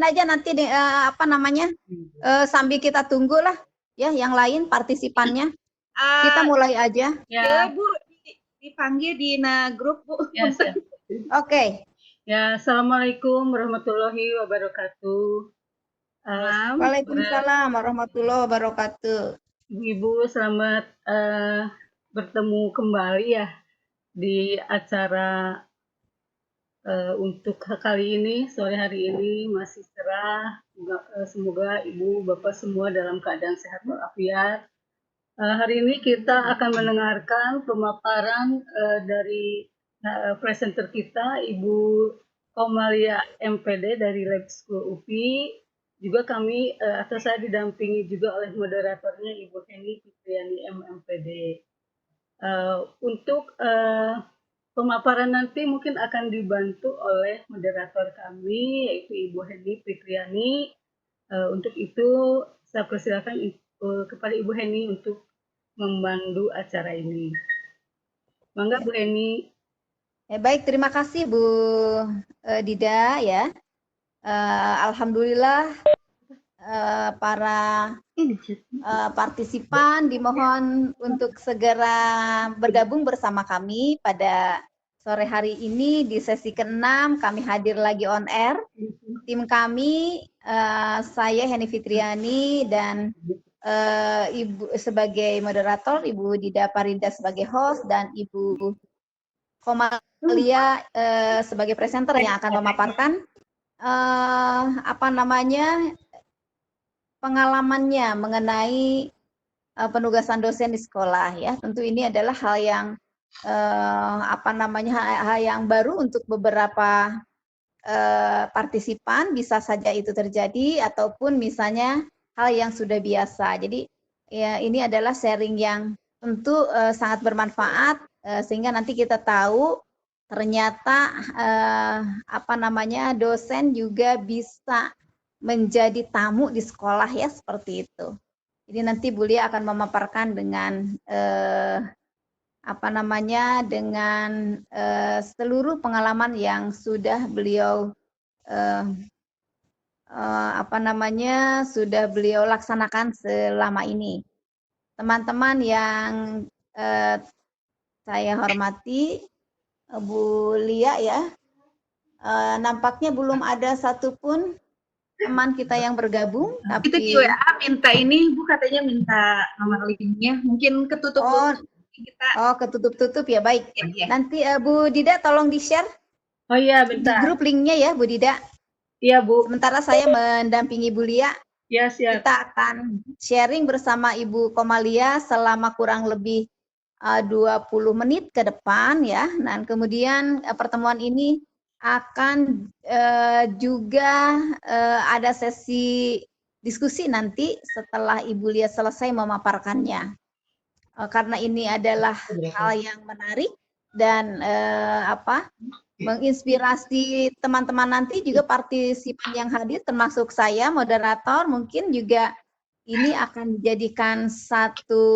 aja nanti apa namanya sambil kita tunggu lah ya yang lain partisipannya. Kita mulai aja. Ya Bu, dipanggil di grup Bu. Ya, Oke. Ya, assalamualaikum warahmatullahi wabarakatuh. Waalaikumsalam warahmatullahi wabarakatuh. Ibu selamat bertemu kembali ya di acara untuk kali ini, sore hari ini masih cerah. Semoga Ibu Bapak semua dalam keadaan sehat walafiat. Hari ini kita akan mendengarkan pemaparan dari presenter kita, Ibu Komalia MPD dari Lab School UPI. Juga kami atau saya didampingi juga oleh moderatornya Ibu Heni Fitriani MMPD. Untuk pemaparan nanti mungkin akan dibantu oleh moderator kami yaitu Ibu Heni Fitriani. Untuk itu saya persilakan kepada Ibu Heni untuk memandu acara ini. Mangga Bu Heni. Baik, terima kasih Bu Dida ya. Alhamdulillah para partisipan dimohon untuk segera bergabung bersama kami pada sore hari ini di sesi ke-6 kami hadir lagi on air. Tim kami saya Heni Fitriani dan Ibu sebagai moderator, Ibu Dida Parida sebagai host dan Ibu Komalia sebagai presenter yang akan memaparkan pengalamannya mengenai penugasan dosen di sekolah ya. Tentu ini adalah hal yang hal yang baru untuk beberapa partisipan, bisa saja itu terjadi ataupun misalnya hal yang sudah biasa. Jadi ya ini adalah sharing yang tentu sangat bermanfaat sehingga nanti kita tahu ternyata dosen juga bisa menjadi tamu di sekolah ya, seperti itu. Jadi nanti Bu Lia akan memaparkan dengan dengan seluruh pengalaman yang sudah beliau sudah beliau laksanakan selama ini. Teman-teman yang saya hormati, Bu Lia ya, nampaknya belum ada satupun teman kita yang bergabung. Tapi itu di WA minta ini Bu, katanya minta nomor linknya, mungkin ketutup. Ketutup ya, baik. Ya. Nanti Bu Dida tolong di-share. Oh iya, bentar. Di grup linknya ya Bu Dida. Iya Bu. Sementara saya mendampingi Bu Lia. Ya, siap. Kita akan sharing bersama Ibu Komalia selama kurang lebih 20 menit ke depan ya. Dan kemudian pertemuan ini akan juga ada sesi diskusi nanti setelah Ibu Lia selesai memaparkannya. Karena ini adalah hal yang menarik dan menginspirasi teman-teman nanti juga partisipan yang hadir termasuk saya moderator, mungkin juga ini akan dijadikan satu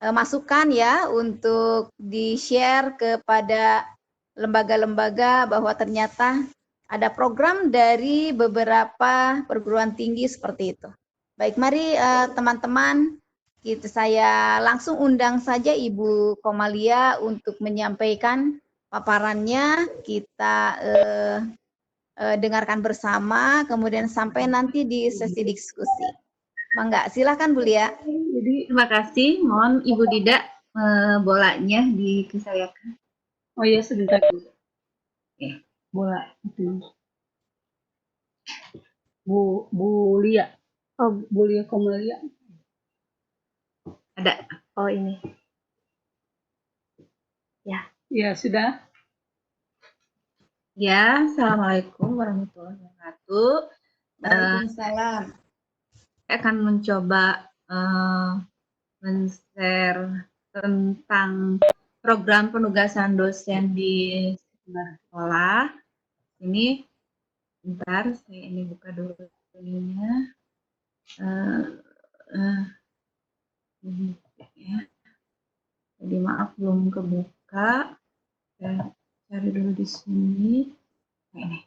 masukan ya untuk di-share kepada lembaga-lembaga bahwa ternyata ada program dari beberapa perguruan tinggi seperti itu. Baik, mari teman-teman, saya langsung undang saja Ibu Komalia untuk menyampaikan paparannya. Kita dengarkan bersama, kemudian sampai nanti di sesi diskusi. Mangga, silakan Bu Lia. Jadi terima kasih, mohon Ibu Dida bolanya dikesayakan. Oh iya, sebentar Bu. Bola itu. Bu Lia. Oh, Bu Lia Komalia. Ada. Oh ini. Ya. Ya, sudah. Ya, assalamualaikum warahmatullahi wabarakatuh. Waalaikumsalam. Saya akan mencoba men-share tentang program penugasan dosen di sekolah. Ini, bentar, saya ini buka dulu linknya. Jadi maaf belum kebuka. Saya cari dulu di sini. Ini.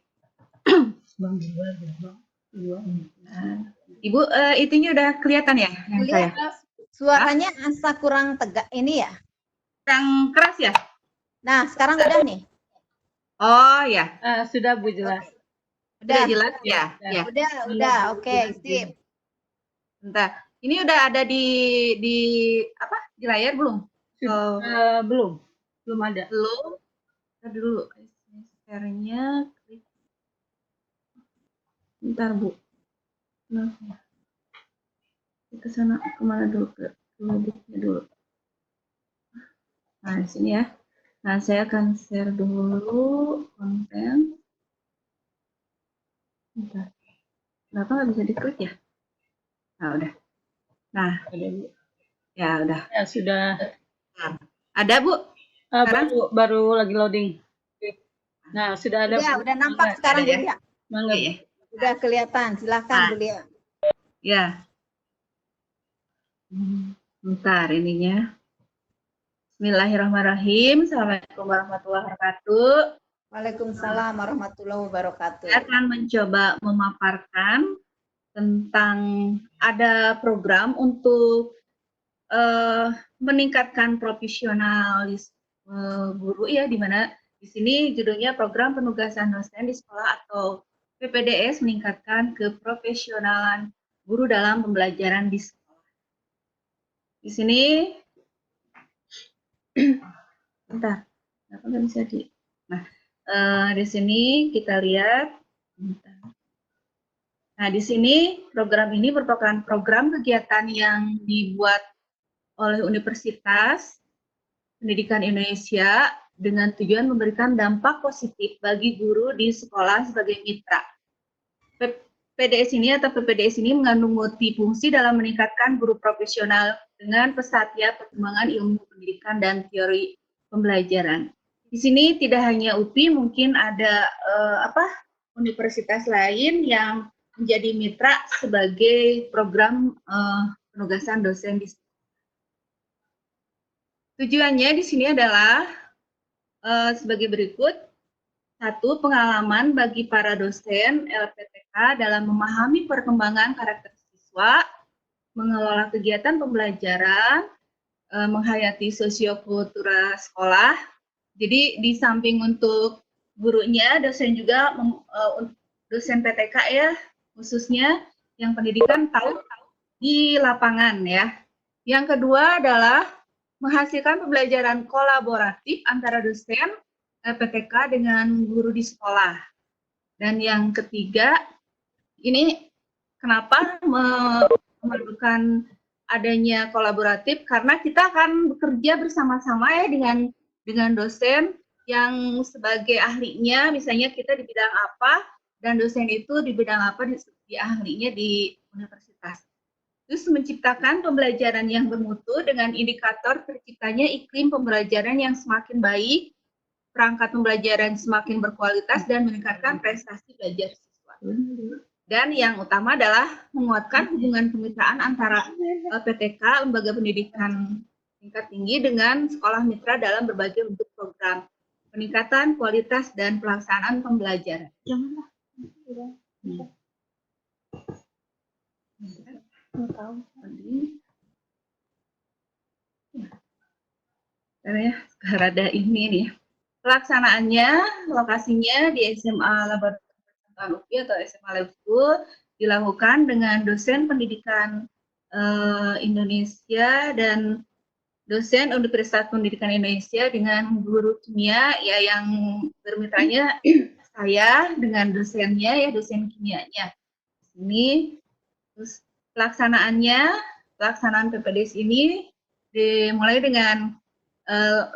Bang dua, Bang. Dua. Nah, Ibu, itunya udah kelihatan ya yang saya? Lihat suaranya asa kurang tegak ini ya. Yang keras ya? Nah, sekarang udah nih. Oh ya, Sudah Bu jelas. udah Udah. jelas ya? Ya. Ya. Udah. Oke, sip. Bentar. Ini udah ada di apa? Di layar belum? Belum. Belum ada. Belum. Ntar dulu. Share-nya klik. Bentar, Bu. Nah, ke sana kemana dulu? Ke notebook-nya dulu. Nah, di sini ya. Nah, saya akan share dulu konten. Bentar. Kenapa nggak bisa diklik ya? Nah, udah. Nah, Ada Bu. ya udah. Ya sudah. Ada, Bu? Sekarang? Baru lagi loading. Nah, sudah ada. Udah nampak sekarang Ada ya? Bu Lia. Mangga, Iya, Bu. ya. Udah kelihatan. Silakan Bu Lia. Ya. Bentar ininya. Bismillahirrahmanirrahim. Assalamualaikum warahmatullahi wabarakatuh. Waalaikumsalam warahmatullahi wabarakatuh. Saya akan mencoba memaparkan tentang ada program untuk meningkatkan profesionalisme guru ya, di mana di sini judulnya program penugasan dosen di sekolah atau PPDS meningkatkan keprofesionalan guru dalam pembelajaran di sekolah. Di sini bentar, kenapa nggak bisa di? Nah, di sini kita lihat. Nah, di sini program ini merupakan program kegiatan yang dibuat oleh Universitas Pendidikan Indonesia dengan tujuan memberikan dampak positif bagi guru di sekolah sebagai mitra. PDS ini atau PPDS ini mengandung multifungsi dalam meningkatkan guru profesional dengan pesatnya perkembangan ilmu pendidikan dan teori pembelajaran. Di sini tidak hanya UPI, mungkin ada universitas lain yang menjadi mitra sebagai program penugasan dosen di. Tujuannya di sini adalah sebagai berikut. Satu, pengalaman bagi para dosen LPTK dalam memahami perkembangan karakter siswa, mengelola kegiatan pembelajaran, menghayati sosiokultural sekolah. Jadi di samping untuk gurunya, dosen juga dosen PTK ya, khususnya yang pendidikan tahu di lapangan ya. Yang kedua adalah menghasilkan pembelajaran kolaboratif antara dosen PTK dengan guru di sekolah. Dan yang ketiga, ini kenapa memerlukan adanya kolaboratif, karena kita akan bekerja bersama-sama ya dengan dosen yang sebagai ahlinya, misalnya kita di bidang apa, dan dosen itu di bidang apa, di ahlinya di universitas. Terus menciptakan pembelajaran yang bermutu dengan indikator terciptanya iklim pembelajaran yang semakin baik, perangkat pembelajaran semakin berkualitas, dan meningkatkan prestasi belajar siswa. Dan yang utama adalah menguatkan hubungan kemitraan antara PTK, lembaga pendidikan tingkat tinggi, dengan sekolah mitra dalam berbagai bentuk program peningkatan kualitas dan pelaksanaan pembelajaran. Sekarang ada ini nih. Pelaksanaannya, lokasinya di SMA Laboratorium UPI atau SMA Lab School, dilakukan dengan dosen pendidikan Indonesia dan dosen Universitas Pendidikan Indonesia dengan guru kimia ya, yang bermitranya saya dengan dosennya ya, dosen kimianya. Ini terus pelaksanaan PPDS ini dimulai dengan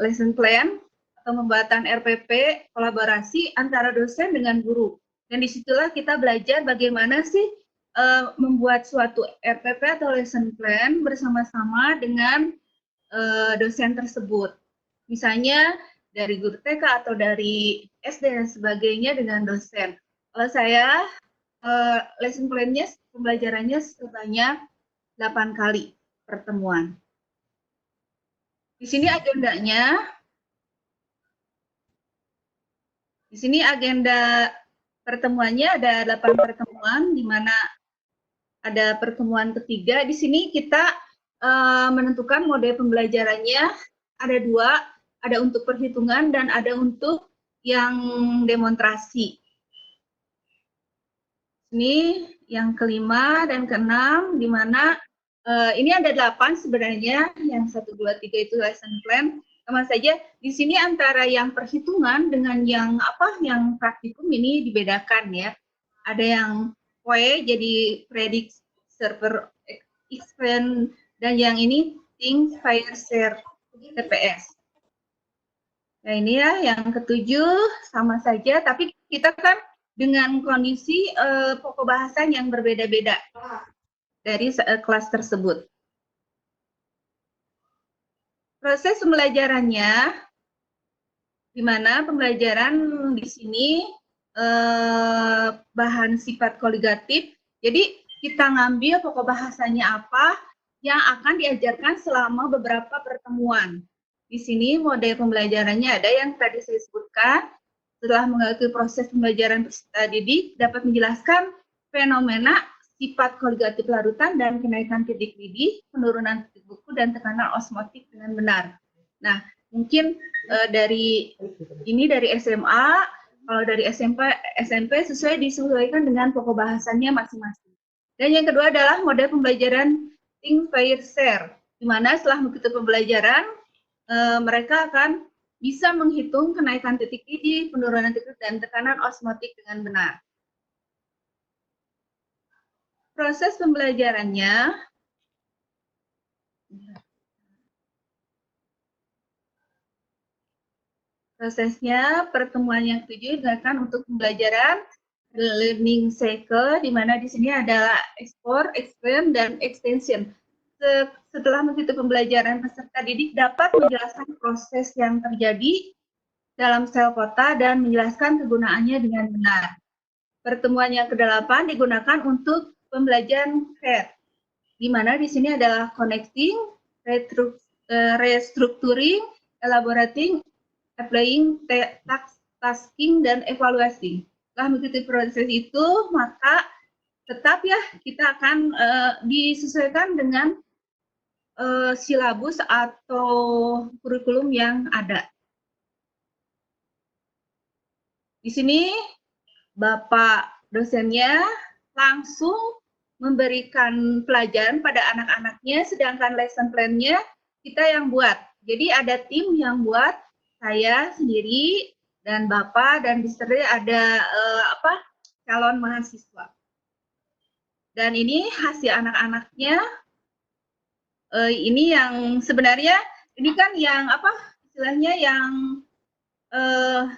lesson plan atau pembuatan RPP kolaborasi antara dosen dengan guru. Dan disitulah kita belajar bagaimana sih membuat suatu RPP atau lesson plan bersama-sama dengan dosen tersebut. Misalnya dari guru TK atau dari SD dan sebagainya dengan dosen. Kalau saya lesson plan-nya, pembelajarannya sebanyak 8 kali pertemuan. Di sini agendanya, di sini agenda pertemuannya ada 8 pertemuan, di mana ada pertemuan ketiga. Di sini kita menentukan mode pembelajarannya ada 2, ada untuk perhitungan dan ada untuk yang demonstrasi. Ini yang kelima dan keenam, di mana ini ada 8 sebenarnya, yang 1, 2, 3 itu lesson plan. Sama saja di sini antara yang perhitungan dengan yang yang praktikum ini dibedakan ya. Ada yang POE jadi predict server expand, dan yang ini think fire share TPS. Nah ini ya yang ketujuh, sama saja, tapi kita kan dengan kondisi pokok bahasan yang berbeda-beda dari kelas tersebut. Proses pembelajarannya, di mana pembelajaran di sini bahan sifat koligatif. Jadi kita ngambil pokok bahasanya apa yang akan diajarkan selama beberapa pertemuan. Di sini model pembelajarannya ada yang tadi saya sebutkan. Setelah mengikuti proses pembelajaran peserta didik dapat menjelaskan fenomena sifat koligatif larutan dan kenaikan titik didih, penurunan titik buku, dan tekanan osmotik dengan benar. Nah, mungkin dari SMA, kalau dari SMP disesuaikan dengan pokok bahasannya masing-masing. Dan yang kedua adalah model pembelajaran think, pair, share, di mana setelah mengikuti pembelajaran, mereka akan bisa menghitung kenaikan titik didih, penurunan titik, dan tekanan osmotik dengan benar. Proses pembelajarannya, prosesnya pertemuan yang 7 digunakan untuk pembelajaran learning cycle, di mana di sini adalah ekspor, expand, dan extension. Setelah mengikuti pembelajaran, peserta didik dapat menjelaskan proses yang terjadi dalam sel kota dan menjelaskan kegunaannya dengan benar. Pertemuan yang ke-8 digunakan untuk pembelajaran CARE, di mana di sini adalah connecting, restructuring, elaborating, applying, tasking, dan evaluating. Setelah mengikuti proses itu, maka tetap ya kita akan disesuaikan dengan silabus atau kurikulum yang ada. Di sini Bapak dosennya langsung memberikan pelajaran pada anak-anaknya, sedangkan lesson plan-nya kita yang buat. Jadi ada tim yang buat, saya sendiri dan Bapak, dan di sini ada calon mahasiswa. Dan ini hasil anak-anaknya. Ini yang sebenarnya ini kan yang istilahnya yang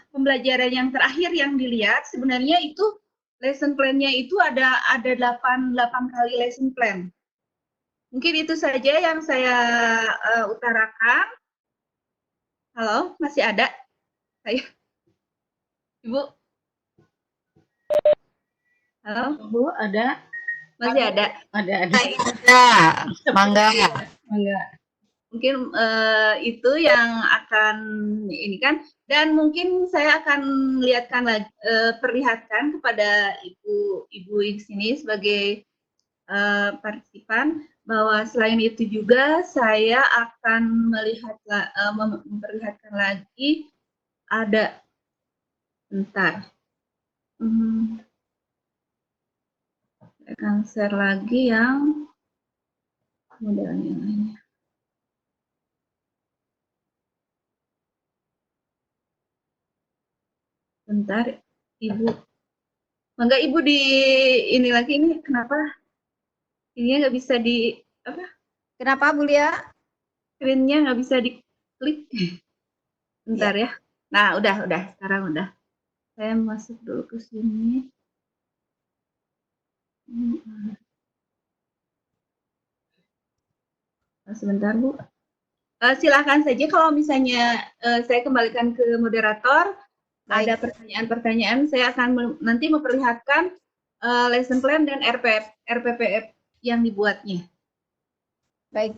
pembelajaran yang terakhir yang dilihat, sebenarnya itu lesson plan-nya itu ada 8 kali lesson plan. Mungkin itu saja yang saya utarakan. Halo, masih ada? Saya, Ibu? Halo? Bu, ada? Masih ada? Ada. Mangga. Mungkin itu yang akan ini kan, dan mungkin saya akan lihatkan lagi, perlihatkan kepada ibu di sini sebagai partisipan, bahwa selain itu juga saya akan memperlihatkan lagi ada, bentar, saya akan share lagi yang modelnya lainnya. Bentar, Ibu. Mangga Ibu di ini lagi, ini kenapa? Ininya nggak bisa di Kenapa, Bu Lia? Screen-nya nggak bisa diklik. Bentar ya. Nah, udah, sekarang udah. Saya masuk dulu ke sini. Sebentar, Bu. Silakan saja kalau misalnya saya kembalikan ke moderator. Baik. Ada pertanyaan-pertanyaan, saya akan nanti memperlihatkan lesson plan dan RPPF yang dibuatnya. Baik.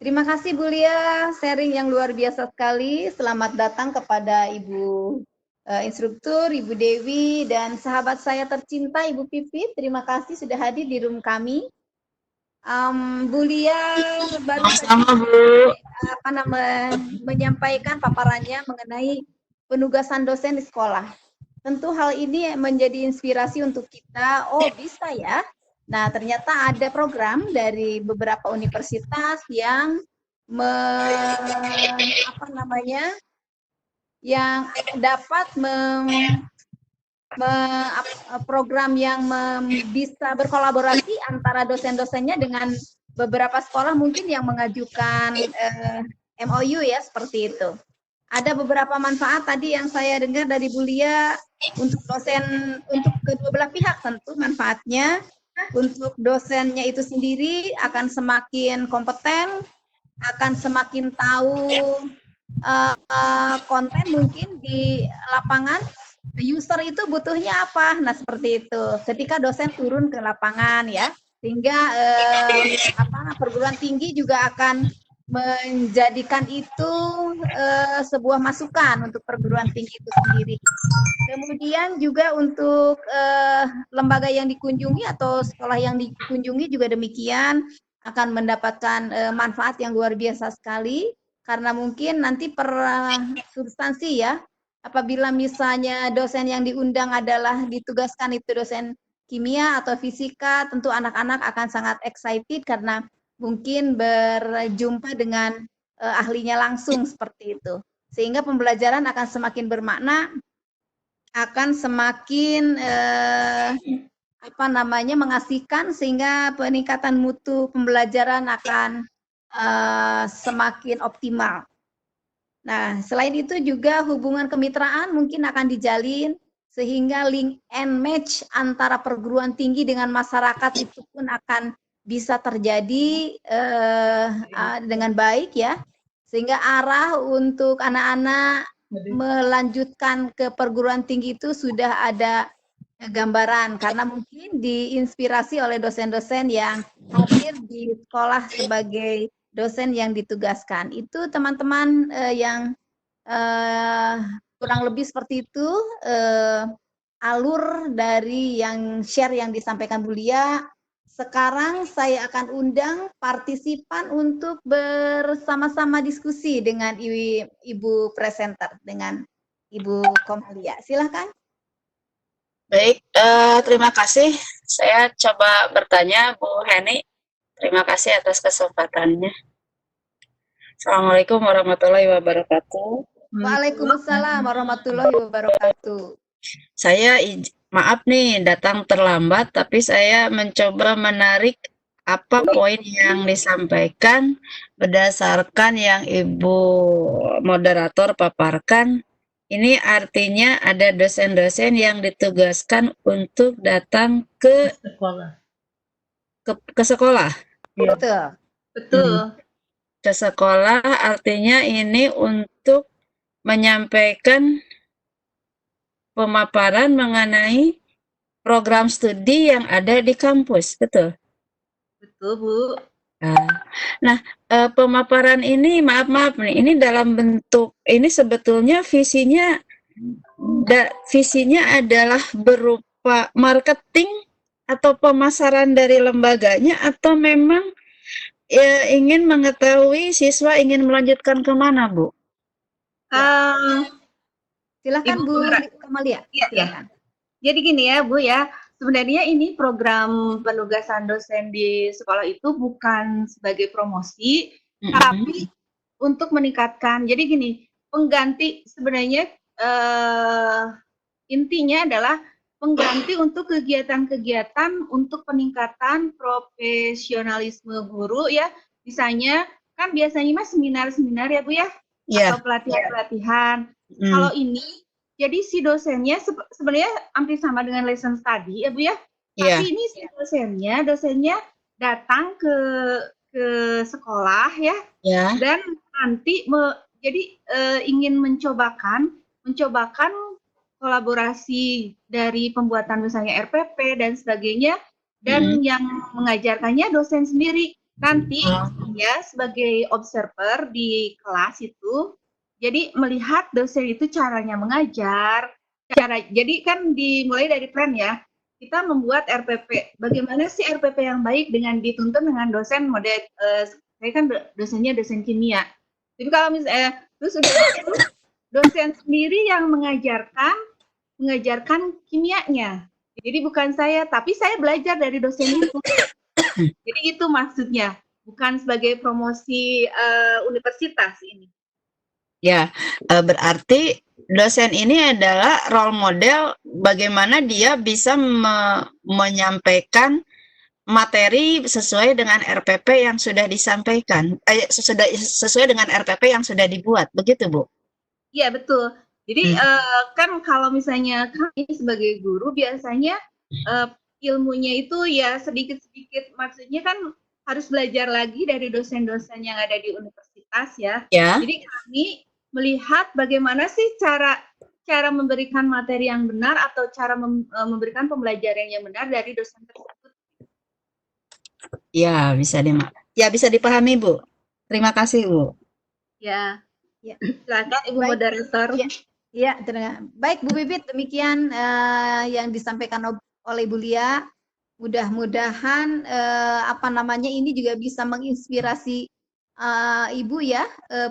Terima kasih Bu Lia, sharing yang luar biasa sekali. Selamat datang kepada Ibu instruktur Ibu Dewi dan sahabat saya tercinta Ibu Pipit. Terima kasih sudah hadir di room kami. Bu Lia baru Sama-sama, saja Bu. menyampaikan paparannya mengenai penugasan dosen di sekolah. Tentu hal ini menjadi inspirasi untuk kita. Oh, bisa ya. Nah, ternyata ada program dari beberapa universitas yang yang dapat program yang bisa berkolaborasi antara dosen-dosennya dengan beberapa sekolah mungkin yang mengajukan MOU ya, seperti itu. Ada beberapa manfaat tadi yang saya dengar dari Bu Lia untuk dosen, untuk kedua belah pihak. Tentu manfaatnya untuk dosennya itu sendiri akan semakin kompeten, akan semakin tahu konten mungkin di lapangan, user itu butuhnya apa. Nah, seperti itu. Ketika dosen turun ke lapangan ya, sehingga perguruan tinggi juga akan menjadikan itu sebuah masukan untuk perguruan tinggi itu sendiri. Kemudian juga untuk lembaga yang dikunjungi atau sekolah yang dikunjungi juga demikian akan mendapatkan manfaat yang luar biasa sekali, karena mungkin nanti per substansi ya, apabila misalnya dosen yang diundang adalah ditugaskan itu dosen kimia atau fisika, tentu anak-anak akan sangat excited karena mungkin berjumpa dengan ahlinya langsung seperti itu. Sehingga pembelajaran akan semakin bermakna, akan semakin mengasihkan, sehingga peningkatan mutu pembelajaran akan semakin optimal. Nah, selain itu juga hubungan kemitraan mungkin akan dijalin, sehingga link and match antara perguruan tinggi dengan masyarakat itu pun akan bisa terjadi dengan baik ya, sehingga arah untuk anak-anak melanjutkan ke perguruan tinggi itu sudah ada gambaran, karena mungkin diinspirasi oleh dosen-dosen yang hadir di sekolah sebagai dosen yang ditugaskan. Itu teman-teman yang kurang lebih seperti itu alur dari yang share yang disampaikan Bu Lia. Sekarang saya akan undang partisipan untuk bersama-sama diskusi dengan Ibu presenter, dengan Ibu Komalia. Silakan. Baik, terima kasih. Saya coba bertanya, Bu Heni. Terima kasih atas kesempatannya. Assalamualaikum warahmatullahi wabarakatuh. Waalaikumsalam warahmatullahi wabarakatuh. Saya maaf nih datang terlambat, tapi saya mencoba menarik apa poin yang disampaikan berdasarkan yang Ibu moderator paparkan. Ini artinya ada dosen-dosen yang ditugaskan untuk datang ke sekolah. Betul. Betul. Ke sekolah artinya ini untuk menyampaikan pemaparan mengenai program studi yang ada di kampus, betul? Betul, Bu. Nah, pemaparan ini, maaf nih, ini dalam bentuk, ini sebetulnya visinya adalah berupa marketing atau pemasaran dari lembaganya, atau memang ya, ingin mengetahui siswa ingin melanjutkan kemana, Bu? Silakan Ibu Bu Komalia. Iya. Jadi gini ya, Bu ya. Sebenarnya ini program penugasan dosen di sekolah itu bukan sebagai promosi, tapi untuk meningkatkan. Jadi gini, pengganti sebenarnya intinya adalah pengganti untuk kegiatan-kegiatan untuk peningkatan profesionalisme guru ya. Misalnya kan biasanya mas seminar-seminar ya Bu ya, atau pelatihan-pelatihan. Kalau ini jadi si dosennya sebenarnya hampir sama dengan lesson study ya Bu ya. Tapi ini si dosennya datang ke sekolah ya. Dan nanti ingin mencobakan kolaborasi dari pembuatan misalnya RPP dan sebagainya, dan yang mengajarkannya dosen sendiri. Nanti ya sebagai observer di kelas itu, jadi melihat dosen itu caranya mengajar, Jadi kan dimulai dari plan ya. Kita membuat RPP. Bagaimana sih RPP yang baik dengan dituntun dengan dosen model saya kan dosennya dosen kimia. Tapi kalau misalnya terus udah itu dosen sendiri yang mengajarkan kimianya. Jadi bukan saya, tapi saya belajar dari dosen itu. Jadi itu maksudnya, bukan sebagai promosi universitas ini. Ya, berarti dosen ini adalah role model bagaimana dia bisa menyampaikan materi sesuai dengan RPP yang sudah disampaikan, sesuai dengan RPP yang sudah dibuat, begitu Bu? Iya betul. Jadi kan kalau misalnya kami sebagai guru biasanya ilmunya itu ya sedikit-sedikit, maksudnya kan harus belajar lagi dari dosen-dosen yang ada di universitas ya. Ya. Jadi kami melihat bagaimana sih cara memberikan materi yang benar atau cara memberikan pembelajaran yang benar dari dosen tersebut. Ya, bisa dipahami, Bu. Terima kasih, Bu. Ya. Ya. Silakan Ibu Baik. Moderator. Ya, baik Bu Bibit, demikian yang disampaikan oleh Bu Lia. Mudah-mudahan ini juga bisa menginspirasi Ibu ya,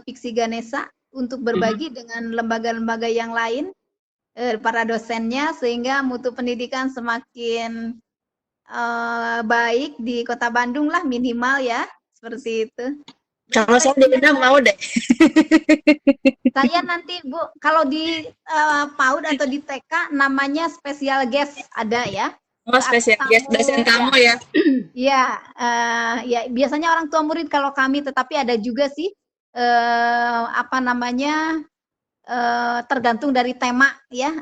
Piksi Ganesha untuk berbagi dengan lembaga-lembaga yang lain, para dosennya, sehingga mutu pendidikan semakin baik di Kota Bandung lah minimal ya, seperti itu. Kalau saya diundang mau deh. Saya nanti Bu, kalau di PAUD atau di TK namanya special guest ada ya. Oh, spesial guest dosen tamu ya. Iya, ya biasanya orang tua murid kalau kami, tetapi ada juga sih tergantung dari tema ya.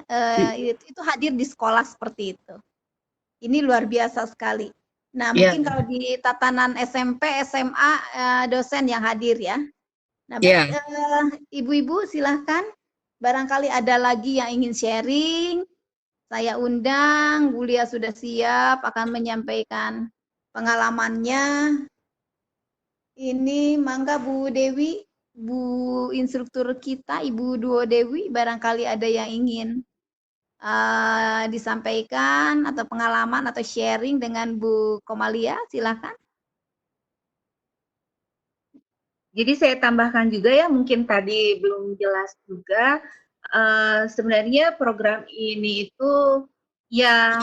Itu hadir di sekolah seperti itu. Ini luar biasa sekali. Nah, mungkin kalau di tatanan SMP, SMA dosen yang hadir ya. Nah, ibu-ibu silahkan. Barangkali ada lagi yang ingin sharing. Saya undang, Bu Lia sudah siap akan menyampaikan pengalamannya. Ini mangga Bu Dewi, Bu instruktur kita, Ibu Duo Dewi, barangkali ada yang ingin disampaikan atau pengalaman atau sharing dengan Bu Komalia, silakan. Jadi saya tambahkan juga ya, mungkin tadi belum jelas juga, sebenarnya program ini itu ya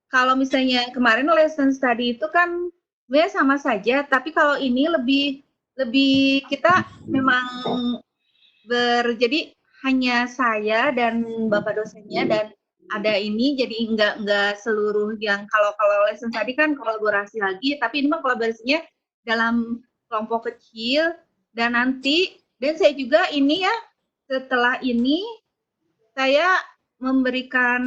kalau misalnya kemarin lesson study itu kan sebenarnya sama saja, tapi kalau ini lebih kita memang jadi hanya saya dan Bapak dosennya dan ada ini, jadi enggak seluruh yang kalau lesson tadi kan kolaborasi lagi, tapi ini mah kolaborasinya dalam kelompok kecil. Dan saya juga ini ya, setelah ini saya memberikan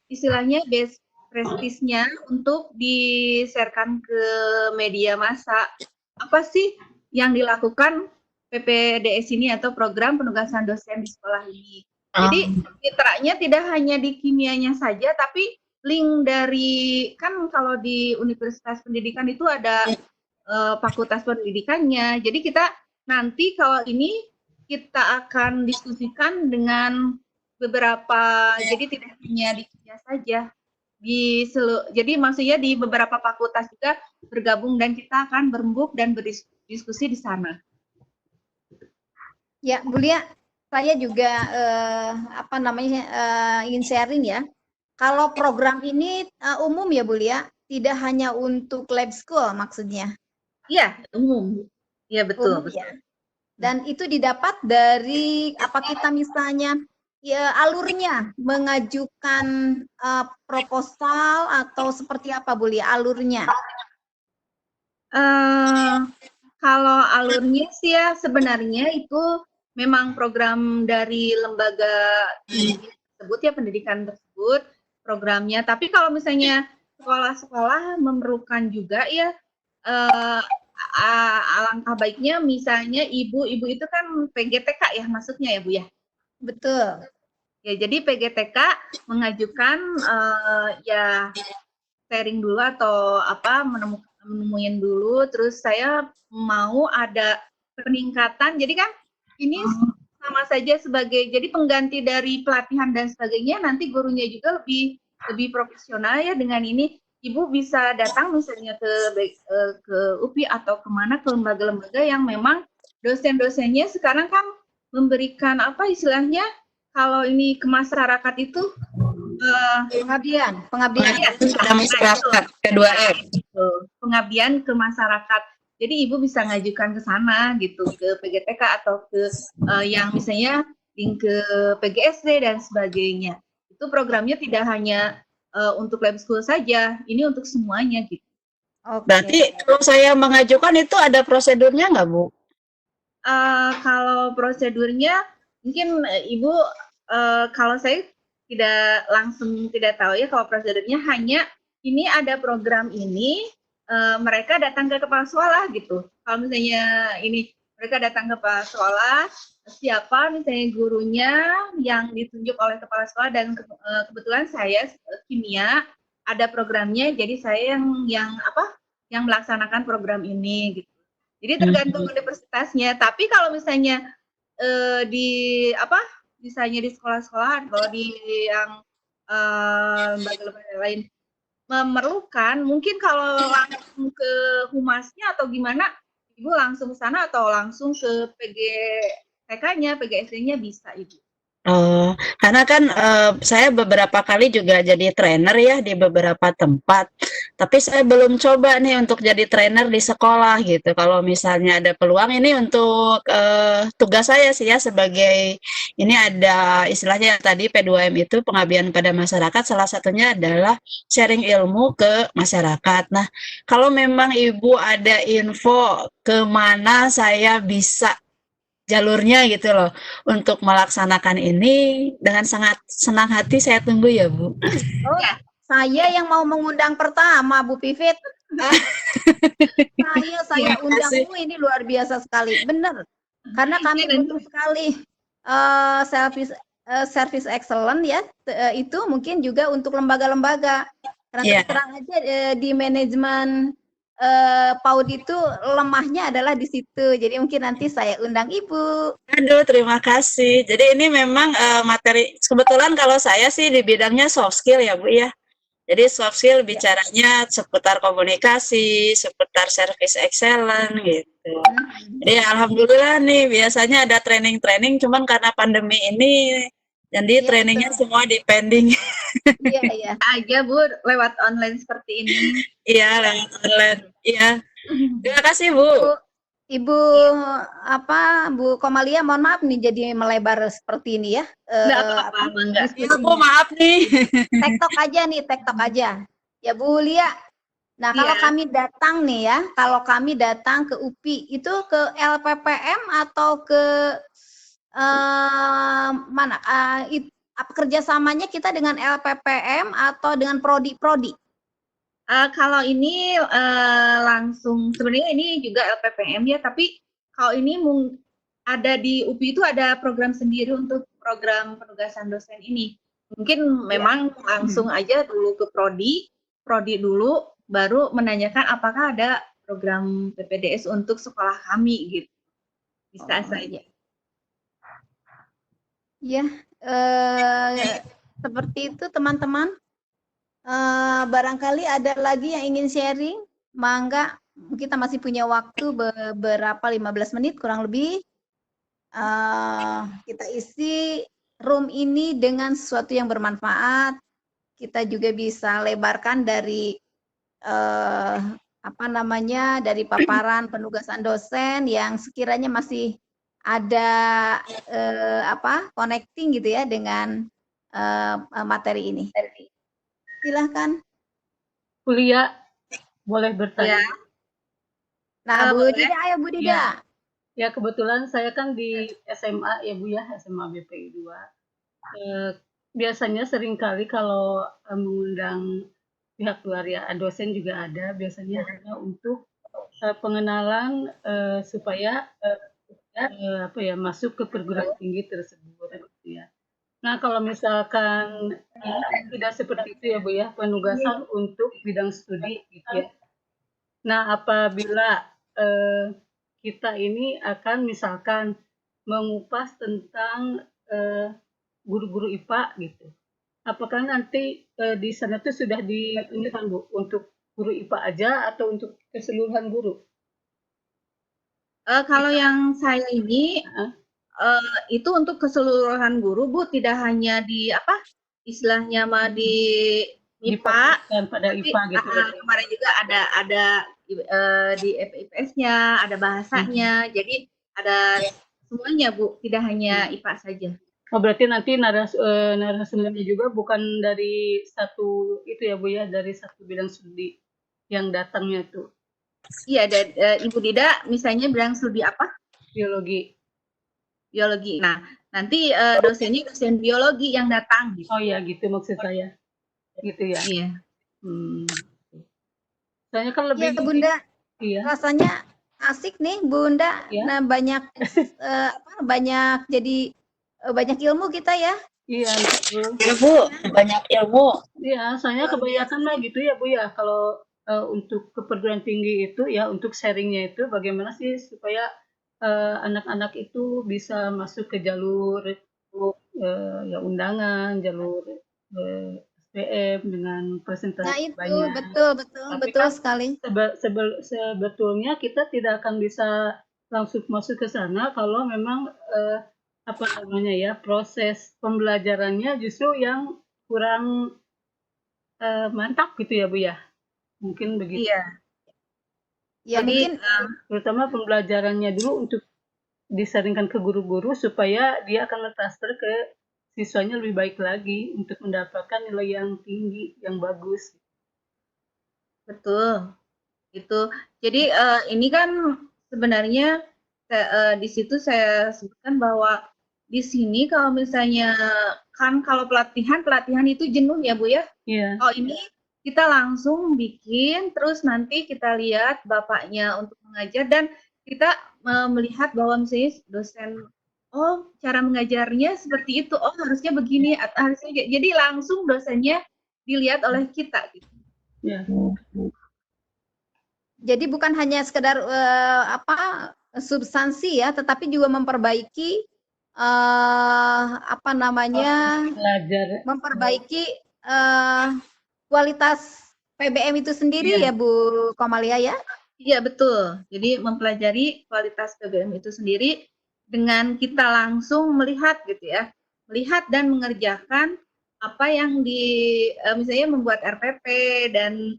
istilahnya best practice-nya untuk di-sharekan ke media massa. Apa sih yang dilakukan PPDS ini atau program penugasan dosen di sekolah ini. Jadi mitranya tidak hanya di kimianya saja, tapi link dari, kan kalau di Universitas Pendidikan itu ada fakultas pendidikannya. Jadi kita nanti kalau ini kita akan diskusikan dengan beberapa, jadi tidak hanya di kimia saja, jadi maksudnya di beberapa fakultas juga bergabung dan kita akan berembuk dan berdiskusi di sana. Ya, Bu Lia, saya juga ingin sharing ya. Kalau program ini umum ya Bu Lia, tidak hanya untuk lab school maksudnya. Iya, umum. Iya betul. Umum, ya. Dan itu didapat dari apa kita misalnya ya alurnya mengajukan proposal atau seperti apa Bu Lia alurnya? Kalau alurnya sih ya sebenarnya itu memang program dari lembaga tersebut ya, pendidikan tersebut programnya. Tapi kalau misalnya sekolah-sekolah memerlukan juga ya, alangkah baiknya misalnya ibu-ibu itu kan PGTK ya maksudnya ya Bu ya? Betul. Ya jadi PGTK mengajukan ya sharing dulu atau menemuin dulu, terus saya mau ada peningkatan. Jadi kan ini sama saja sebagai jadi pengganti dari pelatihan dan sebagainya. Nanti gurunya juga lebih profesional ya dengan ini. Ibu bisa datang misalnya ke UPI atau kemana ke lembaga-lembaga yang memang dosen-dosennya sekarang kan memberikan apa istilahnya kalau ini ke masyarakat itu Pengabdian. Pada masyarakat kedua M. Pengabdian ke masyarakat. Jadi ibu bisa ngajukan ke sana gitu, ke PGTK atau ke yang misalnya link ke PGSD dan sebagainya. Itu programnya tidak hanya untuk lab school saja, ini untuk semuanya gitu. Berarti kalau saya mengajukan itu ada prosedurnya nggak, Bu? Kalau prosedurnya mungkin ibu kalau saya tidak tahu ya kalau prosedurnya, hanya ini ada program ini mereka datang ke kepala sekolah gitu. Kalau misalnya ini mereka datang ke kepala sekolah, siapa misalnya gurunya yang ditunjuk oleh kepala sekolah, dan kebetulan saya kimia ada programnya, jadi saya yang melaksanakan program ini gitu. Jadi tergantung universitasnya. Tapi kalau misalnya misalnya di sekolah-sekolah atau di yang lembaga-lembaga lain memerlukan, mungkin kalau langsung ke humasnya atau gimana, ibu langsung ke sana atau langsung ke PGTK-nya, PGSD-nya bisa ibu. Oh, karena kan saya beberapa kali juga jadi trainer ya di beberapa tempat. Tapi saya belum coba nih untuk jadi trainer di sekolah gitu. Kalau misalnya ada peluang ini untuk tugas saya sih ya sebagai ini ada istilahnya tadi P2M itu pengabdian pada masyarakat. Salah satunya adalah sharing ilmu ke masyarakat. Nah, kalau memang Ibu ada info kemana saya bisa jalurnya gitu loh untuk melaksanakan ini, dengan sangat senang hati saya tunggu ya, Bu. Oh, saya yang mau mengundang pertama, Bu Pivit. Saya undang, ini luar biasa sekali, benar. Karena kami butuh sekali service excellent ya, itu mungkin juga untuk lembaga-lembaga. Karena terang aja di manajemen PAUD itu lemahnya adalah di situ. Jadi mungkin nanti saya undang Ibu. Aduh, terima kasih. Jadi ini memang materi, kebetulan kalau saya sih di bidangnya soft skill ya, Bu ya. Jadi soft skill bicaranya seputar komunikasi, seputar service excellent gitu. Jadi alhamdulillah nih, biasanya ada training-training, cuman karena pandemi ini, jadi trainingnya semua dipending. Iya. Aja Bu, lewat online seperti ini. Iya, lewat online. Iya. Terima kasih Bu. Ibu Bu Komalia, mohon maaf nih jadi melebar seperti ini ya. Enggak. Bu maaf nih. Tektok aja. Ya Bu Lia. Nah, kalau kami datang nih ya, kalau kami datang ke UPI itu ke LPPM atau ke mana? Kerjasamanya kita dengan LPPM atau dengan prodi-prodi? Kalau ini langsung, sebenarnya ini juga LPPM ya, tapi kalau ini ada di UPI itu ada program sendiri untuk program penugasan dosen ini. Mungkin memang langsung aja dulu ke prodi dulu, baru menanyakan apakah ada program PPDS untuk sekolah kami gitu. Bisa saja. Ya, seperti itu teman-teman. Barangkali ada lagi yang ingin sharing, mangga, kita masih punya waktu beberapa 15 menit kurang lebih. Kita isi room ini dengan sesuatu yang bermanfaat. Kita juga bisa lebarkan dari dari paparan penugasan dosen yang sekiranya masih ada connecting gitu ya dengan materi ini. Silahkan. Kuliah boleh bertanya. Nah, Bu Dida, ayo Bu Dida. Ya, kebetulan saya kan di SMA ya Bu ya, SMA BPI 2. Biasanya seringkali kalau mengundang pihak luar ya, dosen juga ada, biasanya hanya untuk pengenalan supaya masuk ke perguruan tinggi tersebut gitu ya. Nah, kalau misalkan tidak seperti itu ya Bu ya, penugasan untuk bidang studi gitu ya. Nah, apabila kita ini akan misalkan mengupas tentang guru-guru IPA gitu. Apakah nanti di sana tuh sudah ditunjukkan Bu untuk guru IPA aja atau untuk keseluruhan guru? Kalau yang saya ini Heeh. itu untuk keseluruhan guru Bu, tidak hanya di apa istilahnya mah di IPA, Difokuskan pada tapi IPA gitu ya. kemarin juga ada di FIPS-nya, ada bahasanya, jadi ada semuanya Bu, tidak hanya IPA saja. Oh, berarti nanti narasumbernya juga bukan dari satu itu ya Bu ya, dari satu bidang studi yang datangnya tuh Iya, dan Ibu Dida misalnya bilang studi apa? biologi. Biologi. Nah, nanti dosennya dosen biologi yang datang gitu. Oh iya gitu maksud saya. Gitu ya. Iya. Soalnya kan lebih Ya Bunda, iya. rasanya asik nih Bunda. Ya. Nah banyak banyak jadi banyak ilmu kita ya. Iya, betul. Ya Bu, banyak ilmu. Iya, soalnya kebanyakan lah gitu ya Bu ya, kalau untuk ke perguruan tinggi itu ya untuk sharingnya itu bagaimana sih supaya anak-anak itu bisa masuk ke jalur ya undangan, jalur SPM dengan Nah presentasi itu banyak. betul Tapi kan sekali. sebetulnya kita tidak akan bisa langsung masuk ke sana kalau memang apa namanya ya, proses pembelajarannya justru yang kurang mantap gitu ya Bu ya, mungkin begitu. Iya. Ya Jadi, mungkin Terutama pembelajarannya dulu untuk disaringkan ke guru-guru supaya dia akan mentransfer ke siswanya lebih baik lagi untuk mendapatkan nilai yang tinggi, yang bagus. betul. Itu. Jadi ini kan sebenarnya di situ saya sebutkan bahwa di sini kalau misalnya kan kalau pelatihan itu jenuh ya Bu ya. Iya. Oh ini kita langsung bikin, terus nanti kita lihat bapaknya untuk mengajar dan kita melihat bahwa misalnya dosen, oh cara mengajarnya seperti itu, oh harusnya begini, harusnya jadi langsung dosennya dilihat oleh kita. Gitu. Ya. jadi bukan hanya sekedar substansi ya, tetapi juga memperbaiki apa namanya, Belajar. memperbaiki kualitas PBM itu sendiri Iya. ya Bu Komalia ya? Iya betul. Jadi mempelajari kualitas PBM itu sendiri dengan kita langsung melihat gitu ya, melihat dan mengerjakan apa yang misalnya membuat RPP dan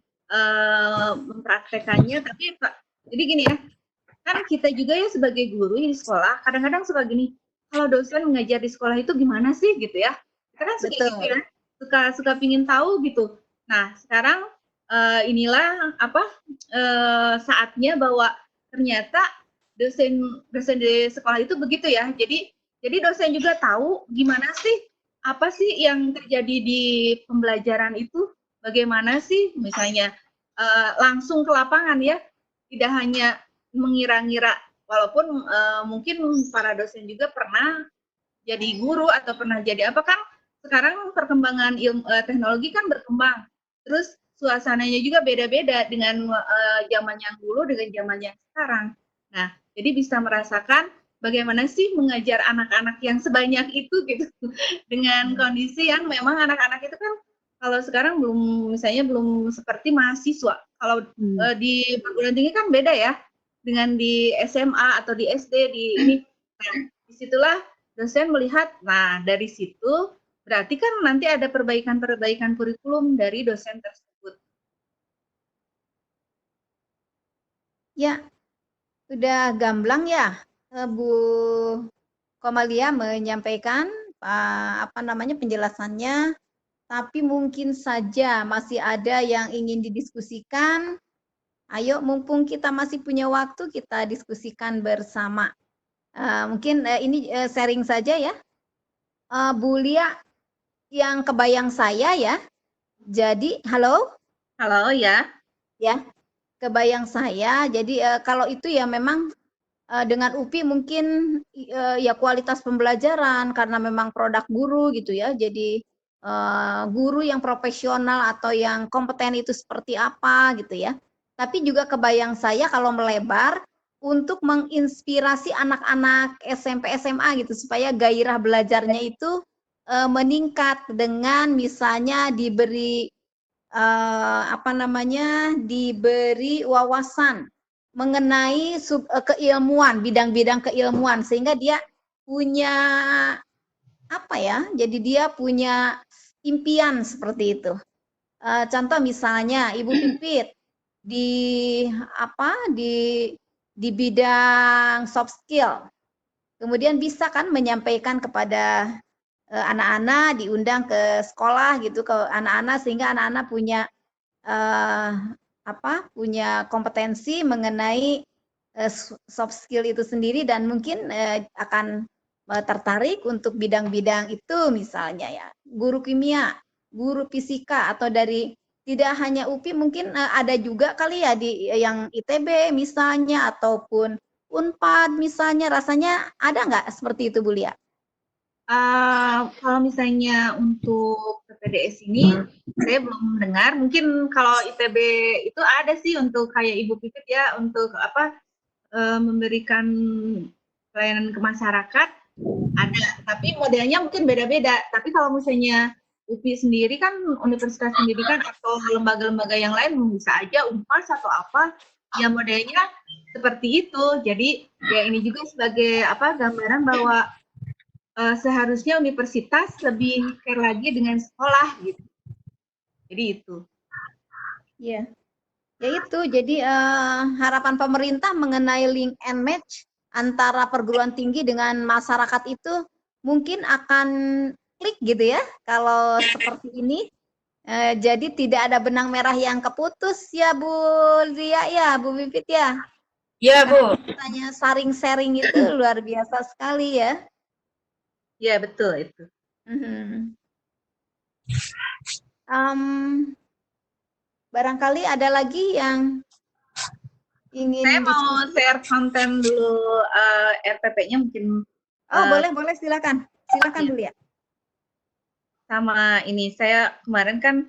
mempraktekannya. Tapi jadi gini ya, kan kita juga ya sebagai guru di sekolah kadang-kadang suka gini, kalau dosen mengajar di sekolah itu gimana sih gitu ya? Kita kan suka gitu ya, suka pingin tahu gitu. Nah sekarang inilah apa saatnya bahwa ternyata dosen di sekolah itu begitu ya. Jadi dosen juga tahu gimana sih apa sih yang terjadi di pembelajaran itu, bagaimana sih misalnya langsung ke lapangan ya, tidak hanya mengira-ngira, walaupun mungkin para dosen juga pernah jadi guru atau pernah jadi apa kan sekarang perkembangan ilmu teknologi kan berkembang, terus suasananya juga beda-beda dengan zaman yang dulu dengan zaman yang sekarang. Nah, jadi bisa merasakan bagaimana sih mengajar anak-anak yang sebanyak itu gitu dengan kondisi yang memang anak-anak itu kan kalau sekarang belum misalnya belum seperti mahasiswa. Kalau di perguruan tinggi kan beda ya dengan di SMA atau di SD di ini. Nah, disitulah dosen melihat, nah dari situ berarti kan nanti ada perbaikan-perbaikan kurikulum dari dosen tersebut. Ya, sudah gamblang ya Bu Komalia menyampaikan apa namanya penjelasannya, tapi mungkin saja masih ada yang ingin didiskusikan. Ayo, mumpung kita masih punya waktu, kita diskusikan bersama. Mungkin ini sharing saja ya. Bu Lia, yang kebayang saya ya. Jadi, halo? Halo ya. Ya, kebayang saya. Jadi kalau itu ya memang dengan UPI mungkin ya kualitas pembelajaran karena memang produk guru gitu ya. Jadi guru yang profesional atau yang kompeten itu seperti apa gitu ya. Tapi juga kebayang saya kalau melebar untuk menginspirasi anak-anak SMP SMA gitu supaya gairah belajarnya itu meningkat dengan misalnya diberi diberi wawasan mengenai keilmuan, bidang-bidang keilmuan sehingga dia punya jadi dia punya impian seperti itu. Contoh misalnya Ibu Pipit di di bidang soft skill. Kemudian bisa kan menyampaikan kepada anak-anak, diundang ke sekolah gitu ke anak-anak sehingga anak-anak punya punya kompetensi mengenai soft skill itu sendiri dan mungkin akan tertarik untuk bidang-bidang itu misalnya ya. Guru kimia, guru fisika atau dari tidak hanya UPI mungkin ada juga kali ya di yang ITB misalnya ataupun Unpad misalnya, rasanya ada nggak seperti itu Bu Lia? Kalau misalnya untuk PPDS ini saya belum mendengar. Mungkin kalau ITB itu ada sih untuk kayak Ibu Pipit ya untuk memberikan pelayanan ke masyarakat ada. Tapi modelnya mungkin beda-beda. Tapi kalau misalnya UPI sendiri kan universitas sendiri kan atau lembaga-lembaga yang lain bisa aja Unpas atau apa ya modelnya seperti itu. Jadi ya ini juga sebagai gambaran bahwa seharusnya universitas lebih care lagi dengan sekolah gitu. Jadi itu. Iya. Ya itu. Jadi harapan pemerintah mengenai link and match antara perguruan tinggi dengan masyarakat itu mungkin akan klik gitu ya kalau seperti ini. Jadi tidak ada benang merah yang keputus ya Bu Lia ya, Bu Pipit ya. Iya Bu. Tanya sharing-sharing itu luar biasa sekali ya. Iya betul itu. Barangkali ada lagi yang ingin saya mau share konten dulu RPP-nya mungkin. Boleh silakan Bu Lia. Sama ini saya kemarin kan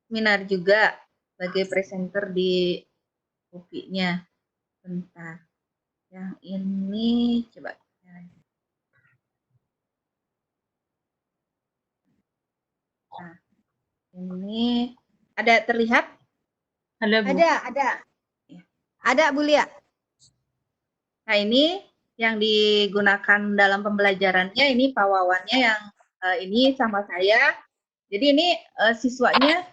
seminar juga sebagai presenter di UPI-nya. Bentar. Yang ini coba. Nah, ini ada terlihat? Ada Bu. Ada Bu Lia. Nah ini yang digunakan dalam pembelajarannya ini pawawannya yang ini sama saya. Jadi ini siswanya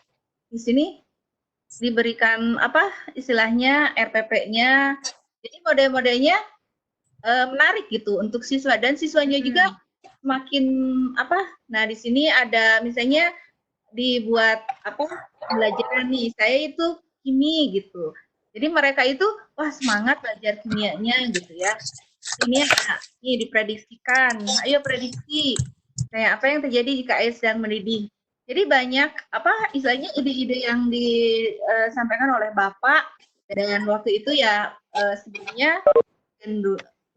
di sini diberikan istilahnya RPP-nya. Jadi model-modelnya menarik gitu untuk siswa dan siswanya juga makin Nah di sini ada misalnya dibuat pembelajaran nih. Saya itu kimi gitu. Jadi mereka itu wah semangat belajar kimianya gitu ya. Ini diprediksikan. Ayo prediksi. Kayak apa yang terjadi jika air sedang mendidih. Jadi banyak istilahnya ide-ide yang disampaikan oleh Bapak dan waktu itu ya sebenarnya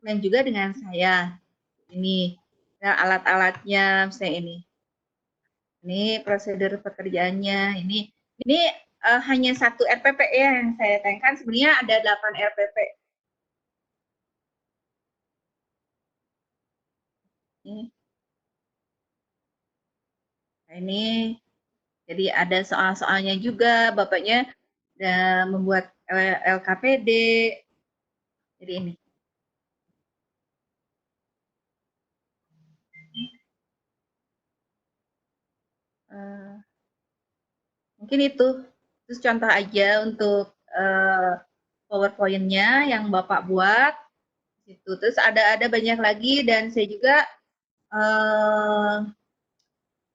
dan juga dengan saya. Ini alat-alatnya misalnya ini. Ini prosedur pekerjaannya. Ini hanya satu RPP ya yang saya tayangkan. Sebenarnya ada 8 RPP. Ini jadi ada soal-soalnya juga. Bapaknya membuat LKPD. Jadi ini. Mungkin itu. Terus contoh aja untuk PowerPoint-nya yang Bapak buat. Gitu. Terus ada banyak lagi dan saya juga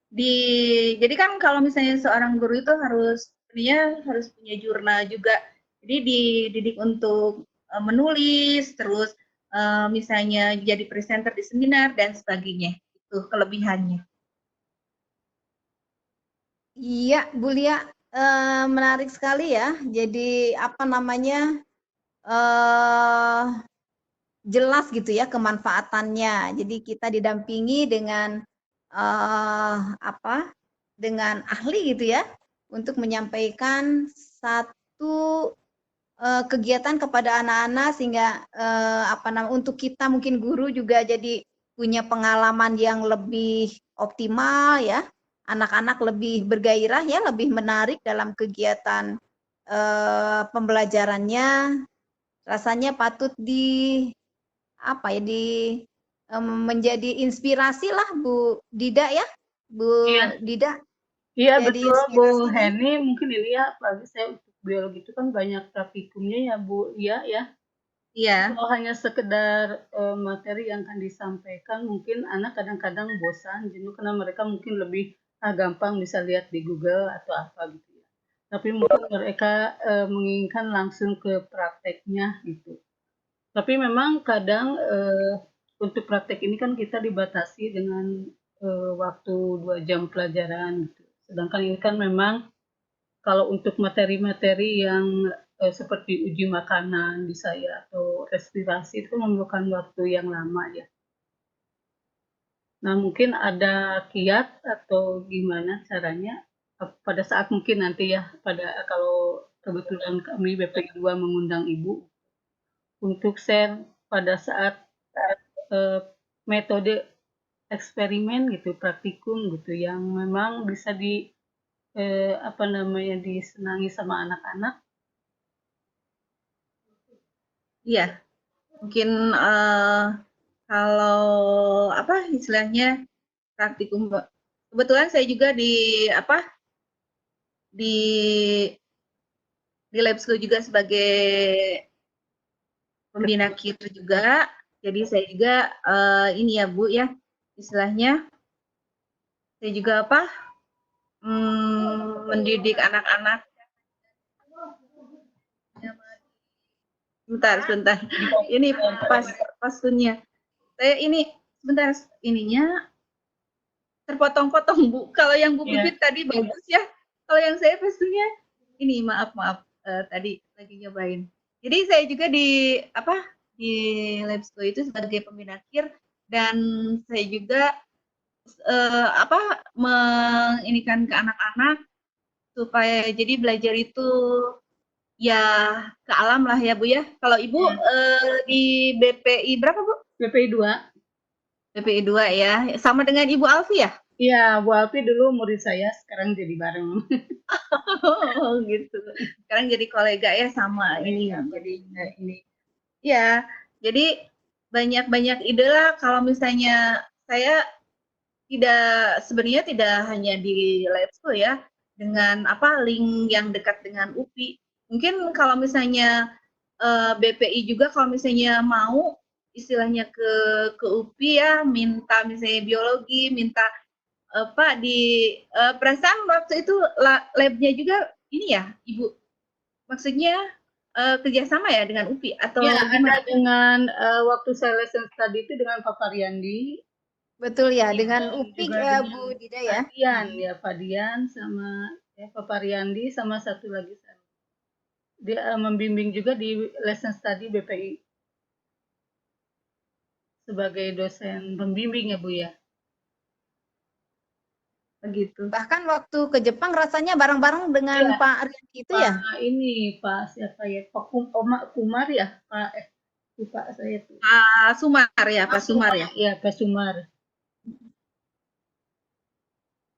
jadi kan kalau misalnya seorang guru itu harus punya jurnal juga. Jadi dididik untuk menulis, terus misalnya jadi presenter di seminar dan sebagainya. Itu kelebihannya. Iya, Bu Lia, menarik sekali ya. Jadi jelas gitu ya kemanfaatannya. Jadi kita didampingi dengan dengan ahli gitu ya untuk menyampaikan satu kegiatan kepada anak-anak sehingga untuk kita mungkin guru juga jadi punya pengalaman yang lebih optimal ya. Anak-anak lebih bergairah ya, lebih menarik dalam kegiatan pembelajarannya. Rasanya patut menjadi inspirasi lah Bu Dida ya. Bu Iya. Dida. Iya Jadi betul Bu inspirasi. Heni, mungkin ini ya, apalagi saya untuk biologi itu kan banyak praktikumnya ya Bu, iya ya. Iya. Kalau hanya sekedar materi yang akan disampaikan, mungkin anak kadang-kadang bosan, jenuh karena mereka mungkin lebih gampang bisa lihat di Google atau apa gitu ya. Tapi mungkin mereka menginginkan langsung ke prakteknya gitu. Tapi memang kadang untuk praktek ini kan kita dibatasi dengan waktu 2 jam pelajaran gitu. Sedangkan ini kan memang kalau untuk materi-materi yang seperti uji makanan di saya atau respirasi itu memerlukan waktu yang lama ya. Nah mungkin ada kiat atau gimana caranya pada saat mungkin nanti ya kalau kebetulan kami BPI 2 mengundang Ibu untuk share pada saat metode eksperimen gitu, praktikum gitu yang memang bisa disenangi sama anak-anak. Iya, mungkin kalau istilahnya praktikum. Kebetulan saya juga di lab school juga sebagai pembina KIR juga. Jadi saya juga ini ya Bu ya, istilahnya saya juga mendidik anak-anak. Sebentar. Ini pastunya. Saya ini sebentar ininya terpotong-potong Bu. Kalau yang Bu Pipit tadi bagus ya. Kalau yang saya pastunya ini maaf tadi lagi nyobain. Jadi saya juga di lab school itu sebagai pembina KIR dan saya juga menginikan ke anak-anak supaya jadi belajar itu ya ke alam lah ya Bu ya. Kalau Ibu di BPI berapa Bu? BPI 2. BPI 2 ya. Sama dengan Ibu Alfi ya? Iya, Bu Alfi dulu murid saya, sekarang jadi bareng. Oh gitu. Sekarang jadi kolega ya sama ini ya. Jadi ini. Ya, jadi banyak ide lah kalau misalnya saya sebenarnya tidak hanya di lab school ya, dengan link yang dekat dengan UPI. Mungkin kalau misalnya BPI juga kalau misalnya mau istilahnya ke UPI ya, minta misalnya biologi, minta perasaan waktu itu labnya juga ini ya, Ibu. Maksudnya kerjasama ya dengan UPI atau ya, gimana? ada dengan waktu saya lesson study itu dengan Pak Faryandi. Betul ya, dengan UPI ya Bu Dida ya. Pak Dian sama Pak Faryandi sama satu lagi dia membimbing juga di lesson study BPI sebagai dosen pembimbing ya Bu ya. Begitu. Bahkan waktu ke Jepang rasanya bareng-bareng dengan Pak Rian itu ya? Ini Pak siapa ya? Pak Kumar ya? Lupa saya tuh. Pak Sumar ya, Pak Sumar ya. Iya, Pak Sumar.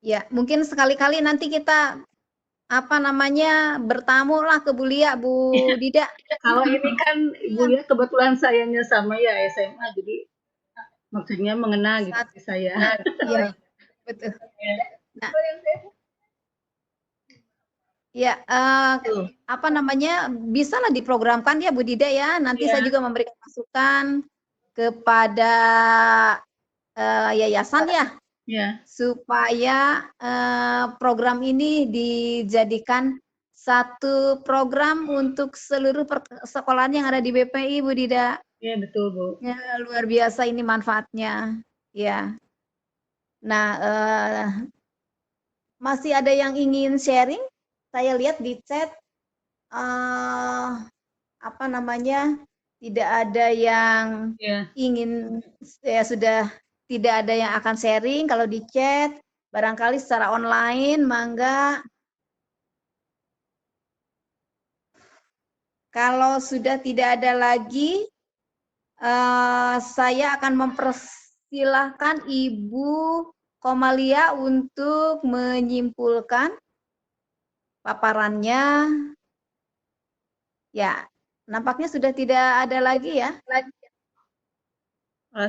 Ya, mungkin sekali-kali nanti kita bertamu lah ke Bulia Bu Dida. Kalau ini kan Ibu Lia kebetulan sayanya sama ya SMA, jadi maksudnya mengena gitu saya. Iya, betul. Nah, ya, bisa lah diprogramkan ya Bu Dida ya. Nanti saya juga memberikan masukan kepada yayasan ya. Supaya program ini dijadikan satu program untuk seluruh sekolahan yang ada di BPI, Bu Dida. Iya, betul, Bu. Ya, luar biasa ini manfaatnya. Ya. Nah, masih ada yang ingin sharing? Saya lihat di chat tidak ada yang ingin sudah tidak ada yang akan sharing. Kalau di chat barangkali secara online mangga. Kalau sudah tidak ada lagi, saya akan mempersilahkan Ibu Komalia untuk menyimpulkan paparannya. Ya, nampaknya sudah tidak ada lagi ya.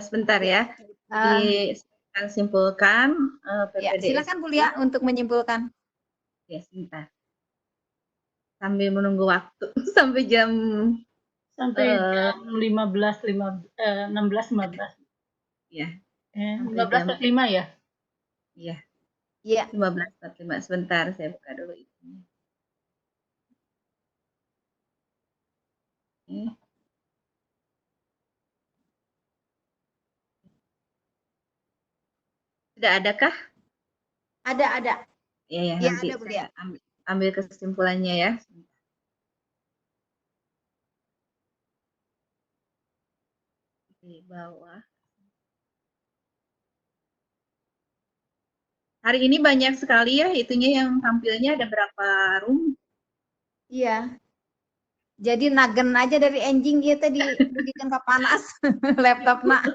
Sebentar ya. Jadi saya akan simpulkan Ya, PPDS. silakan Bu Lia untuk menyimpulkan. Ya, sebentar. Sambil menunggu waktu sampai jam Sampai jam 16.15. ya. 15.45 ya? Iya. Iya. 15.45. Sebentar, saya buka dulu ini. Sudah adakah? Ada. Ya, Ya, nanti ada, Bu Lia. saya ambil kesimpulannya ya. Di bawah. Hari ini banyak sekali ya itunya yang tampilnya, ada berapa room? Iya. Jadi nagen aja dari enjing dia tadi bikin panas laptop nak.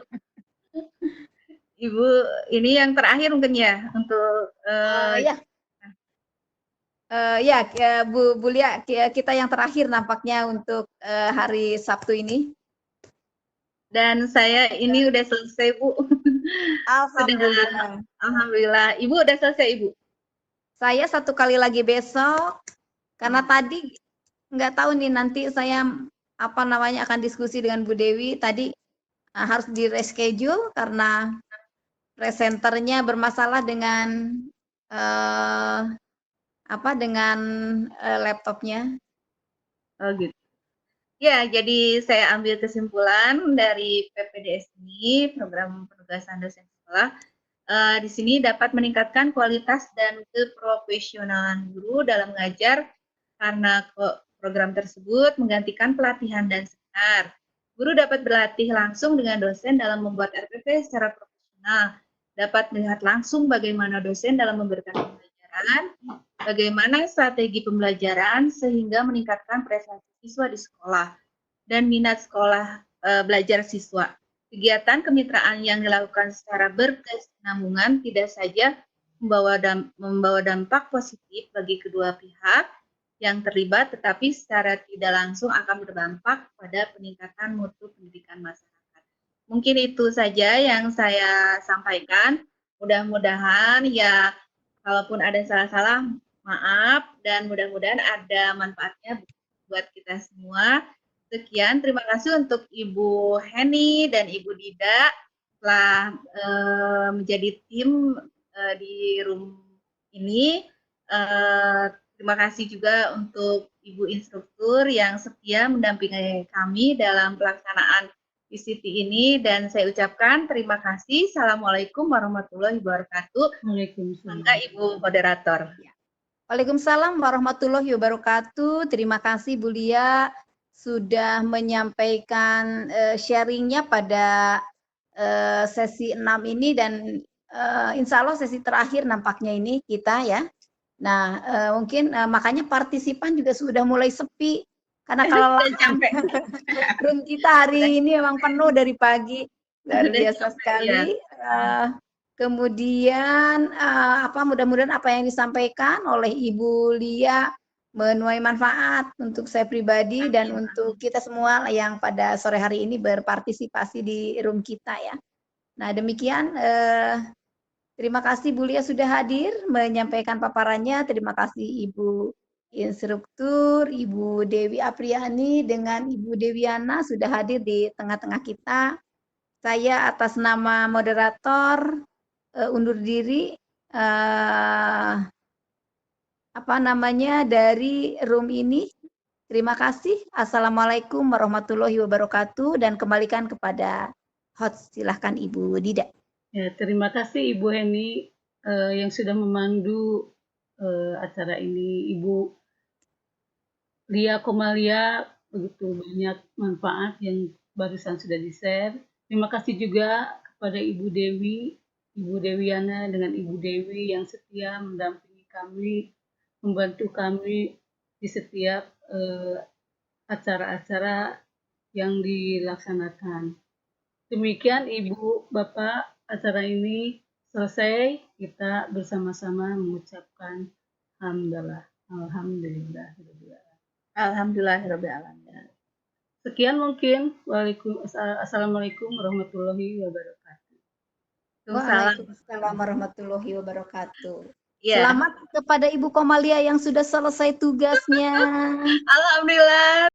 Ibu, ini yang terakhir mungkin ya untuk ya Bu Lia, kita yang terakhir nampaknya untuk hari Sabtu ini. Dan saya ini udah selesai, Bu. Alhamdulillah. Alhamdulillah. Ibu udah selesai, Ibu? Saya 1 kali lagi besok, karena tadi nggak tahu nih nanti saya akan diskusi dengan Bu Dewi. Tadi harus di reschedule karena presenternya bermasalah dengan laptopnya. Oh gitu. Ya, jadi saya ambil kesimpulan dari PPDS ini, program penugasan dosen sekolah. Di sini dapat meningkatkan kualitas dan keprofesionalan guru dalam mengajar karena program tersebut menggantikan pelatihan dan seminar. Guru dapat berlatih langsung dengan dosen dalam membuat RPP secara profesional, dapat melihat langsung bagaimana dosen dalam memberikan pembelajaran, bagaimana strategi pembelajaran sehingga meningkatkan prestasi siswa di sekolah dan minat sekolah belajar siswa. Kegiatan kemitraan yang dilakukan secara berkesinambungan tidak saja membawa dampak positif bagi kedua pihak yang terlibat, tetapi secara tidak langsung akan berdampak pada peningkatan mutu pendidikan masyarakat. Mungkin itu saja yang saya sampaikan. Mudah-mudahan ya, kalaupun ada salah-salah, maaf, dan mudah-mudahan ada manfaatnya buat kita semua. Sekian, terima kasih untuk Ibu Heni dan Ibu Dida telah menjadi tim di room ini. Terima kasih juga untuk Ibu Instruktur yang setia mendampingi kami dalam pelaksanaan ICT ini, dan saya ucapkan terima kasih. Assalamualaikum warahmatullahi wabarakatuh. Waalaikumsalam. Ibu moderator. Waalaikumsalam warahmatullahi wabarakatuh. Terima kasih Bu Lia sudah menyampaikan sharingnya pada sesi 6 ini, dan insya Allah sesi terakhir nampaknya ini kita ya. Nah, mungkin makanya partisipan juga sudah mulai sepi karena kalau room kita hari ini memang penuh dari pagi, luar biasa sekali. Kemudian mudah-mudahan apa yang disampaikan oleh Ibu Lia menuai manfaat untuk saya pribadi dan untuk kita semua yang pada sore hari ini berpartisipasi di room kita ya. Nah, demikian terima kasih Bu Lia sudah hadir menyampaikan paparannya. Terima kasih Ibu Instruktur, Ibu Dewi Apriani dengan Ibu Dewiana sudah hadir di tengah-tengah kita. Saya atas nama moderator undur diri dari room ini. Terima kasih. Assalamualaikum warahmatullahi wabarakatuh, dan kembalikan kepada host. Silahkan Ibu Dida. Ya, terima kasih Ibu Heni yang sudah memandu acara ini. Ibu Lia Komalia, begitu banyak manfaat yang barusan sudah di-share. Terima kasih juga kepada Ibu Dewi, Ibu Dewiana dengan Ibu Dewi yang setia mendampingi kami, membantu kami di setiap acara-acara yang dilaksanakan. Demikian Ibu, Bapak, acara ini selesai. Kita bersama-sama mengucapkan alhamdulillah. Alhamdulillah. Alhamdulillahirabbil alamin. Sekian mungkin. Assalamualaikum warahmatullahi wabarakatuh. Waalaikumsalam warahmatullahi wabarakatuh. Ya. Selamat kepada Ibu Komalia yang sudah selesai tugasnya. Alhamdulillah.